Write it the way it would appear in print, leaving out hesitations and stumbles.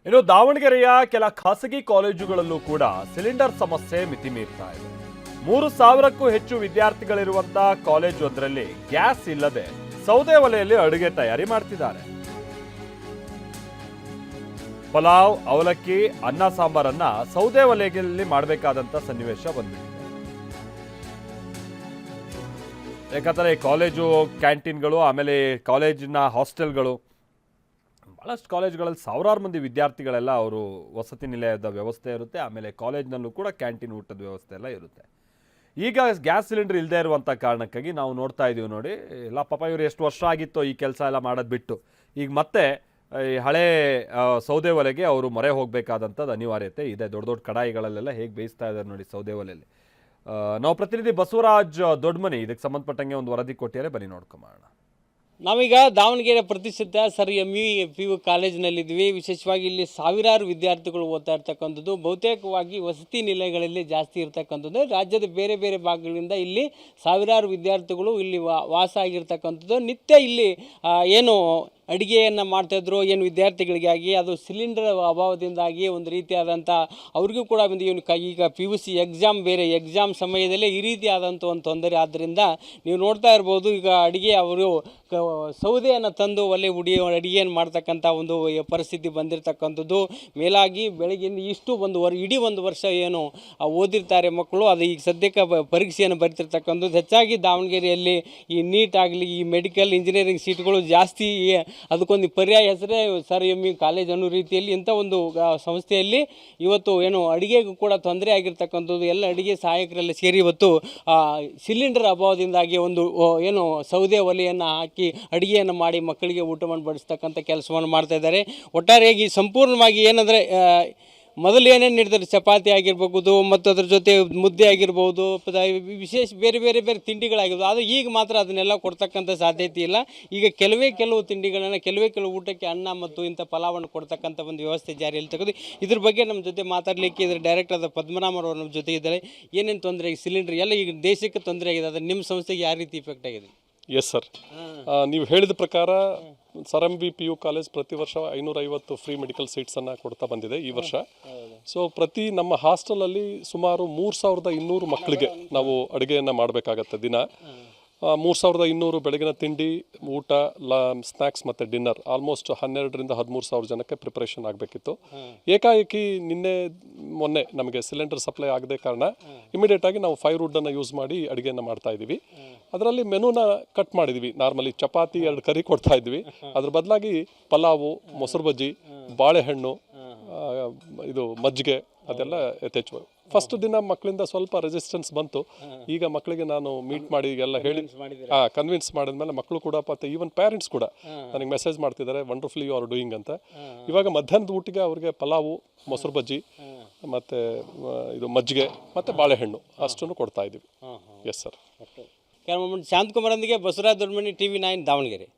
ಇನ್ನು ದಾವಣಗೆರೆಯ ಕೆಲ ಖಾಸಗಿ ಕಾಲೇಜುಗಳಲ್ಲೂ ಕೂಡ ಸಿಲಿಂಡರ್ ಸಮಸ್ಯೆ ಮಿತಿ ಮೀರ್ತಾ ಇದೆ. 3,000ಕ್ಕೂ ಹೆಚ್ಚು ವಿದ್ಯಾರ್ಥಿಗಳಿರುವಂತಹ ಕಾಲೇಜೊಂದರಲ್ಲಿ ಗ್ಯಾಸ್ ಇಲ್ಲದೆ ಸೌದೆ ಒಲೆಯಲ್ಲಿ ಅಡುಗೆ ತಯಾರಿ ಮಾಡ್ತಿದ್ದಾರೆ. ಪಲಾವ್, ಅವಲಕ್ಕಿ, ಅನ್ನ ಸಾಂಬಾರನ್ನ ಸೌದೆ ಒಲೆಯಲ್ಲಿ ಮಾಡಬೇಕಾದಂತ ಸನ್ನಿವೇಶ ಬಂದ್ಬಿಟ್ಟಿದೆ. ಯಾಕಂದ್ರೆ ಕಾಲೇಜು ಕ್ಯಾಂಟೀನ್ಗಳು, ಆಮೇಲೆ ಕಾಲೇಜಿನ ಹಾಸ್ಟೆಲ್ಗಳು, ಬಹಳಷ್ಟು ಕಾಲೇಜ್ಗಳಲ್ಲಿ ಸಾವಿರಾರು ಮಂದಿ ವಿದ್ಯಾರ್ಥಿಗಳೆಲ್ಲ ಅವರು ವಸತಿ ನಿಲಯದ ವ್ಯವಸ್ಥೆ ಇರುತ್ತೆ. ಆಮೇಲೆ ಕಾಲೇಜ್ನಲ್ಲೂ ಕೂಡ ಕ್ಯಾಂಟೀನ್ ಊಟದ ವ್ಯವಸ್ಥೆ ಎಲ್ಲ ಇರುತ್ತೆ. ಈಗ ಗ್ಯಾಸ್ ಸಿಲಿಂಡರ್ ಇಲ್ಲದೆ ಇರುವಂಥ ಕಾರಣಕ್ಕಾಗಿ ನಾವು ನೋಡ್ತಾ ಇದ್ದೀವಿ ನೋಡಿ, ಎಲ್ಲ ಪಾಪ ಇವರು ಎಷ್ಟು ವರ್ಷ ಆಗಿತ್ತೋ ಈ ಕೆಲಸ ಎಲ್ಲ ಮಾಡೋದು ಬಿಟ್ಟು ಈಗ ಮತ್ತೆ ಈ ಹಳೆ ಸೌದೆ ಒಲೆಗೆ ಅವರು ಮೊರೆ ಹೋಗಬೇಕಾದಂಥದ್ದು ಅನಿವಾರ್ಯತೆ ಇದೆ. ದೊಡ್ಡ ದೊಡ್ಡ ಕಡಾಯಿಗಳಲ್ಲೆಲ್ಲ ಹೇಗೆ ಬೇಯಿಸ್ತಾ ಇದ್ದಾರೆ ನೋಡಿ ಸೌದೆ ಒಲೆಯಲ್ಲಿ. ನಾವು ಪ್ರತಿನಿಧಿ ಬಸವರಾಜ್ ದೊಡ್ಡಮನಿ ಇದಕ್ಕೆ ಸಂಬಂಧಪಟ್ಟಂಗೆ ಒಂದು ವರದಿ ಕೊಟ್ಟಿದ್ದಾರೆ, ಬನ್ನಿ ನೋಡ್ಕೊಂಬೋಣ. ನಾವೀಗ ದಾವಣಗೆರೆ ಪ್ರತಿಷ್ಠಿತ ಸರ್ MU ಕಾಲೇಜಿನಲ್ಲಿದ್ವಿ. ವಿಶೇಷವಾಗಿ ಇಲ್ಲಿ ಸಾವಿರಾರು ವಿದ್ಯಾರ್ಥಿಗಳು ಓದ್ತಾ ಇರ್ತಕ್ಕಂಥದ್ದು. ಬಹುತೇಕವಾಗಿ ವಸತಿ ನಿಲಯಗಳಲ್ಲಿ ಜಾಸ್ತಿ ಇರ್ತಕ್ಕಂಥದ್ದು. ರಾಜ್ಯದ ಬೇರೆ ಬೇರೆ ಭಾಗಗಳಿಂದ ಇಲ್ಲಿ ಸಾವಿರಾರು ವಿದ್ಯಾರ್ಥಿಗಳು ಇಲ್ಲಿ ವಾಸ ಆಗಿರ್ತಕ್ಕಂಥದ್ದು. ನಿತ್ಯ ಇಲ್ಲಿ ಏನು ಅಡುಗೆಯನ್ನು ಮಾಡ್ತಾಯಿದ್ರು ಏನು ವಿದ್ಯಾರ್ಥಿಗಳಿಗಾಗಿ, ಅದು ಸಿಲಿಂಡರ್ ಅಭಾವದಿಂದಾಗಿ ಒಂದು ರೀತಿಯಾದಂಥ ಅವ್ರಿಗೂ ಕೂಡ ಒಂದು ಈಗ PUC ಎಕ್ಸಾಮ್ ಬೇರೆ, ಎಕ್ಸಾಮ್ ಸಮಯದಲ್ಲೇ ಈ ರೀತಿಯಾದಂಥ ಒಂದು ತೊಂದರೆ. ಆದ್ದರಿಂದ ನೀವು ನೋಡ್ತಾ ಇರ್ಬೋದು, ಈಗ ಅಡುಗೆ ಅವರು ಸೌದೆಯನ್ನು ತಂದು ಒಲೆ ಅಡುಗೆಯನ್ನು ಮಾಡ್ತಕ್ಕಂಥ ಒಂದು ಪರಿಸ್ಥಿತಿ ಬಂದಿರತಕ್ಕಂಥದ್ದು. ಮೇಲಾಗಿ ಬೆಳಗ್ಗೆ ಇಷ್ಟು ಇಡೀ ಒಂದು ವರ್ಷ ಏನು ಓದಿರ್ತಾರೆ ಮಕ್ಕಳು, ಅದು ಈಗ ಸದ್ಯಕ್ಕೆ ಪರೀಕ್ಷೆಯನ್ನು ಬರೀತಿರ್ತಕ್ಕಂಥದ್ದು. ಹೆಚ್ಚಾಗಿ ದಾವಣಗೆರೆಯಲ್ಲಿ ಈ ನೀಟ್ ಆಗಲಿ, ಈ ಮೆಡಿಕಲ್ ಇಂಜಿನಿಯರಿಂಗ್ ಸೀಟ್ಗಳು ಜಾಸ್ತಿ, ಅದಕ್ಕೊಂದು ಪರ್ಯಾಯ ಹೆಸರೇ ಸರ್ MU ಕಾಲೇಜ್ ಅನ್ನೋ ರೀತಿಯಲ್ಲಿ ಇಂಥ ಒಂದು ಸಂಸ್ಥೆಯಲ್ಲಿ ಇವತ್ತು ಏನು ಅಡುಗೆಗೂ ಕೂಡ ತೊಂದರೆ ಆಗಿರ್ತಕ್ಕಂಥದ್ದು. ಎಲ್ಲ ಅಡುಗೆ ಸಹಾಯಕರೆಲ್ಲ ಸೇರಿ ಇವತ್ತು ಸಿಲಿಂಡರ್ ಅಭಾವದಿಂದಾಗಿ ಒಂದು ಏನು ಸೌದೆ ಒಲೆಯನ್ನು ಹಾಕಿ ಅಡುಗೆಯನ್ನು ಮಾಡಿ ಮಕ್ಕಳಿಗೆ ಊಟವನ್ನು ಬಡಿಸ್ತಕ್ಕಂಥ ಕೆಲಸವನ್ನು ಮಾಡ್ತಾಯಿದ್ದಾರೆ. ಒಟ್ಟಾರೆಯಾಗಿ ಸಂಪೂರ್ಣವಾಗಿ ಏನಂದರೆ ಮೊದಲು ಏನೇನು ನೀಡ್ತಾರೆ, ಚಪಾತಿ ಆಗಿರ್ಬೋದು ಮತ್ತು ಅದ್ರ ಜೊತೆ ಮುದ್ದೆ ಆಗಿರ್ಬೋದು, ವಿಶೇಷ ಬೇರೆ ಬೇರೆ ಬೇರೆ ತಿಂಡಿಗಳಾಗಿರ್ಬೋದು. ಆದರೆ ಈಗ ಮಾತ್ರ ಅದನ್ನೆಲ್ಲ ಕೊಡ್ತಕ್ಕಂಥ ಸಾಧ್ಯತೆ ಇಲ್ಲ. ಈಗ ಕೆಲವು ತಿಂಡಿಗಳನ್ನು, ಕೆಲವು ಊಟಕ್ಕೆ ಅನ್ನ ಮತ್ತು ಇಂಥ ಪಲಾವನ್ನು ಕೊಡ್ತಕ್ಕಂಥ ಒಂದು ವ್ಯವಸ್ಥೆ ಜಾರಿಯಲ್ಲಿ ತೆಗೆದು, ಇದ್ರ ಬಗ್ಗೆ ನಮ್ಮ ಜೊತೆ ಮಾತಾಡಲಿಕ್ಕೆ ಇದರ ಡೈರೆಕ್ಟರ್ ಆದ ಪದ್ಮನಾಭರವರು ನಮ್ಮ ಜೊತೆ ಇದ್ದಾರೆ. ಏನೇನು ತೊಂದರೆ ಆಗಿದೆ, ಸಿಲಿಂಡರ್ ಎಲ್ಲ ಈಗ ದೇಶಕ್ಕೆ ತೊಂದರೆ ಆಗಿದೆ, ಆದರೆ ನಿಮ್ಮ ಸಂಸ್ಥೆಗೆ ಯಾವ ರೀತಿ ಇಫೆಕ್ಟ್ ಆಗಿದೆ? ಎಸ್ ಸರ್, ನೀವು ಹೇಳಿದ ಪ್ರಕಾರ ಸರ್ MU ಕಾಲೇಜ್ ಪ್ರತಿ ವರ್ಷ 550 ಫ್ರೀ ಮೆಡಿಕಲ್ ಸೀಟ್ಸನ್ನು ಕೊಡ್ತಾ ಬಂದಿದೆ ಈ ವರ್ಷ. ಸೊ ಪ್ರತಿ ನಮ್ಮ ಹಾಸ್ಟೆಲಲ್ಲಿ ಸುಮಾರು 3,200 ಮಕ್ಕಳಿಗೆ ನಾವು ಅಡುಗೆಯನ್ನು ಮಾಡಬೇಕಾಗತ್ತೆ ದಿನ. 3,200 ಬೆಳಗಿನ ತಿಂಡಿ, ಊಟ, ಸ್ನ್ಯಾಕ್ಸ್ ಮತ್ತು ಡಿನ್ನರ್ ಆಲ್ಮೋಸ್ಟ್ 12,000 ರಿಂದ 13,000 ಜನಕ್ಕೆ ಪ್ರಿಪ್ರೇಷನ್ ಆಗಬೇಕಿತ್ತು. ಏಕಾಏಕಿ ಮೊನ್ನೆ ನಮಗೆ ಸಿಲಿಂಡರ್ ಸಪ್ಲೈ ಆಗದೆ ಕಾರಣ ಇಮಿಡಿಯೇಟಾಗಿ ನಾವು 5 ವುಡ್ಡನ್ನು ಯೂಸ್ ಮಾಡಿ ಅಡುಗೆಯನ್ನು ಮಾಡ್ತಾ ಇದ್ದೀವಿ. ಅದರಲ್ಲಿ ಮೆನುನ ಕಟ್ ಮಾಡಿದ್ವಿ. ನಾರ್ಮಲಿ ಚಪಾತಿ 2 ಕರಿ ಕೊಡ್ತಾ ಇದ್ವಿ, ಅದ್ರ ಬದಲಾಗಿ ಪಲಾವು, ಮೊಸರು ಬಜ್ಜಿ, ಬಾಳೆಹಣ್ಣು, ಇದು ಮಜ್ಜಿಗೆ ಅದೆಲ್ಲ ಯಥೇಚ್ಛ. ಫಸ್ಟ್ ದಿನ ಮಕ್ಕಳಿಂದ ಸ್ವಲ್ಪ ರೆಸಿಸ್ಟೆನ್ಸ್ ಬಂತು. ಈಗ ಮಕ್ಕಳಿಗೆ ನಾನು ಮೀಟ್ ಮಾಡಿ ಎಲ್ಲ ಹೇಳಿ ಕನ್ವಿನ್ಸ್ ಮಾಡಿದ್ಮೇಲೆ ಮಕ್ಕಳು ಕೂಡ ಮತ್ತು ಈವನ್ ಪೇರೆಂಟ್ಸ್ ಕೂಡ ನನಗೆ ಮೆಸೇಜ್ ಮಾಡ್ತಿದ್ದಾರೆ, ವಂಡರ್ಫುಲಿ ಯು ಆರ್ ಡೂಯಿಂಗ್ ಅಂತ. ಇವಾಗ ಮಧ್ಯಾಹ್ನದ ಊಟಿಗೆ ಅವ್ರಿಗೆ ಪಲಾವು, ಮೊಸರು ಬಜ್ಜಿ ಮತ್ತು ಇದು ಮಜ್ಜಿಗೆ ಮತ್ತು ಬಾಳೆಹಣ್ಣು ಅಷ್ಟನ್ನು ಕೊಡ್ತಾ ಇದ್ದೀವಿ. Yes sir. ಶಾಂತಕುಮಾರೊಂದಿಗೆ ಬಸವರಾಜ್ ದೊಡ್ಡಮನಿ, TV9 ದಾವಣಗೆರೆ.